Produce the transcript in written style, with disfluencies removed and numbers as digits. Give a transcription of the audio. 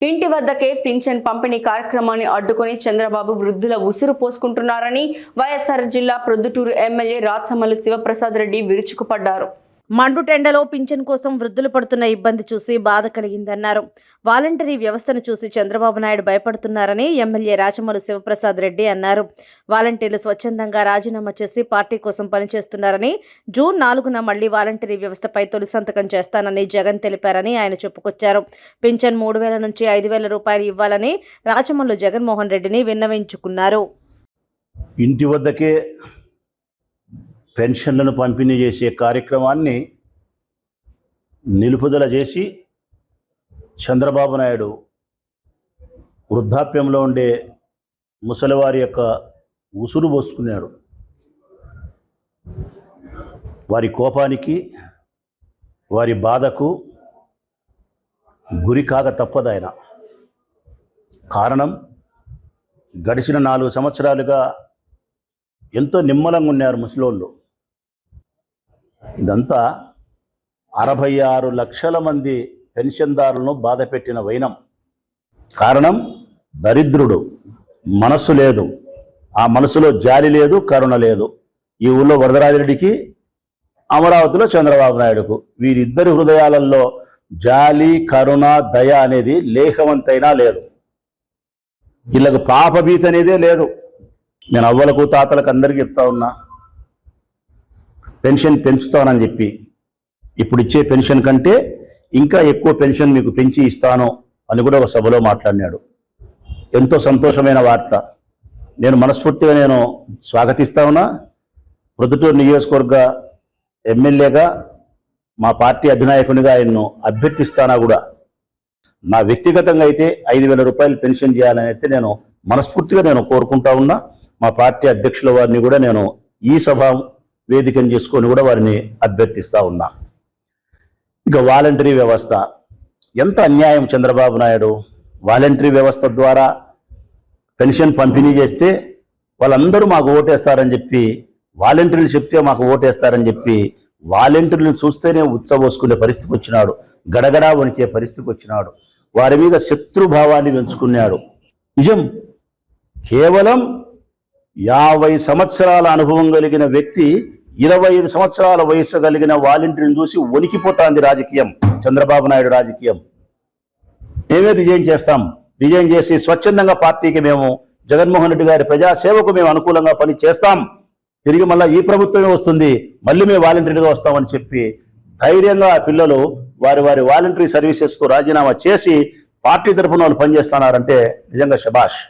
ఇంటి వద్దకే పింఛన్ పంపిణీ కార్యక్రమాన్ని అడ్డుకొని చంద్రబాబు వృద్ధుల ఉసురు పోసుకుంటున్నారని వైఎస్ఆర్ జిల్లా ప్రొద్దుటూరు ఎమ్మెల్యే రాచమల్లు శివప్రసాద్ రెడ్డి విరుచుకుపడ్డారు. మండుటెండలో పింఛన్ కోసం వృద్ధులు పడుతున్న ఇబ్బంది చూసి బాధ కలిగిందన్నారు. వాలంటరీ వ్యవస్థను చూసి చంద్రబాబు నాయుడు భయపడుతున్నారని ఎమ్మెల్యే రాచమల్లు శివప్రసాద్ రెడ్డి అన్నారు. వాలంటీర్లు స్వచ్ఛందంగా రాజీనామా చేసి పార్టీ కోసం పనిచేస్తున్నారని, జూన్ 4న మళ్లీ వాలంటరీ వ్యవస్థపై తొలి సంతకం చేస్తానని జగన్ తెలిపారని ఆయన చెప్పుకొచ్చారు. పింఛన్ 3,000 నుంచి 5,000 రూపాయలు ఇవ్వాలని రాచమల్లు జగన్మోహన్ రెడ్డిని విన్నవించుకున్నారు. ఇంటి వద్దకే పెన్షన్లను పంపిణీ చేసే కార్యక్రమాన్ని నిలుపుదల చేసి చంద్రబాబు నాయుడు వృద్ధాప్యంలో ఉండే ముసలివారి యొక్క ఉసురు పోసుకున్నాడు. వారి కోపానికి, వారి బాధకు గురి కాక తప్పదాయన. కారణం, గడిచిన 4 సంవత్సరాలుగా ఎంతో నిమ్మలంగా ఉన్నారు ముసలోళ్ళు. ఇదంతా 66 లక్షల మంది పెన్షన్దారులను బాధ పెట్టిన వైనం. కారణం, దరిద్రుడు, మనస్సు లేదు, ఆ మనసులో జాలి లేదు, కరుణ లేదు. ఈ ఊళ్ళో వరదరాజిరెడ్డికి, అమరావతిలో చంద్రబాబు నాయుడుకు, వీరిద్దరి హృదయాలలో జాలి, కరుణ, దయ అనేది లేఖవంతైనా లేదు. వీళ్ళకు పాపభీతి అనేదే లేదు. నేను అవ్వలకు, తాతలకు అందరికీ చెప్తా ఉన్నా, పెన్షన్ పెంచుతానని చెప్పి, ఇప్పుడు ఇచ్చే పెన్షన్ కంటే ఇంకా ఎక్కువ పెన్షన్ మీకు పెంచి ఇస్తాను అని కూడా ఒక సభలో మాట్లాడినాడు. ఎంతో సంతోషమైన వార్త. నేను మనస్ఫూర్తిగా స్వాగతిస్తా ఉన్నా. ప్రొద్దుటూరు నియోజకవర్గ ఎమ్మెల్యేగా, మా పార్టీ అధినాయకునిగా ఆయన్ను అభ్యర్థిస్తానా కూడా. నా వ్యక్తిగతంగా అయితే 5,000 రూపాయలు పెన్షన్ చేయాలని అయితే నేను మనస్ఫూర్తిగా కోరుకుంటా ఉన్నా. మా పార్టీ అధ్యక్షుల వారిని కూడా ఈ సభ వేదికను చేసుకొని కూడా వారిని అభ్యర్థిస్తూ ఉన్నా. ఇక వాలంటరీ వ్యవస్థ ఎంత అన్యాయం చంద్రబాబు నాయుడు. వాలంటరీ వ్యవస్థ ద్వారా పెన్షన్ పంపిణీ చేస్తే వాళ్ళందరూ మాకు ఓటేస్తారని చెప్పి, వాలంటీర్లు చెప్తే మాకు ఓటేస్తారని చెప్పి, వాలంటీర్లను చూస్తేనే ఉచ్చబోసుకునే పరిస్థితికి వచ్చినాడు. గడగడా వణికే పరిస్థితికి వచ్చినాడు. వారి మీద శత్రుభావాన్ని పెంచుకున్నాడు. నిజం, కేవలం 50 సంవత్సరాల అనుభవం కలిగిన వ్యక్తి 25 సంవత్సరాల వయసు కలిగిన వాలంటీర్ని చూసి వణికిపోతాంది రాజకీయం, చంద్రబాబు నాయుడు రాజకీయం. మేమే రిజైన్ చేస్తాం, రిజైన్ చేసి స్వచ్ఛందంగా పార్టీకి మేము, జగన్మోహన్ రెడ్డి గారి ప్రజాసేవకు మేము అనుకూలంగా పని చేస్తాం, తిరిగి మళ్ళీ ఈ ప్రభుత్వమే వస్తుంది, మళ్ళీ మేము వాలంటీర్గా వస్తామని చెప్పి ధైర్యంగా ఆ పిల్లలు వారి వాలంటరీ సర్వీసెస్కు రాజీనామా చేసి పార్టీ తరఫున వాళ్ళు పనిచేస్తున్నారంటే నిజంగా శభాష్.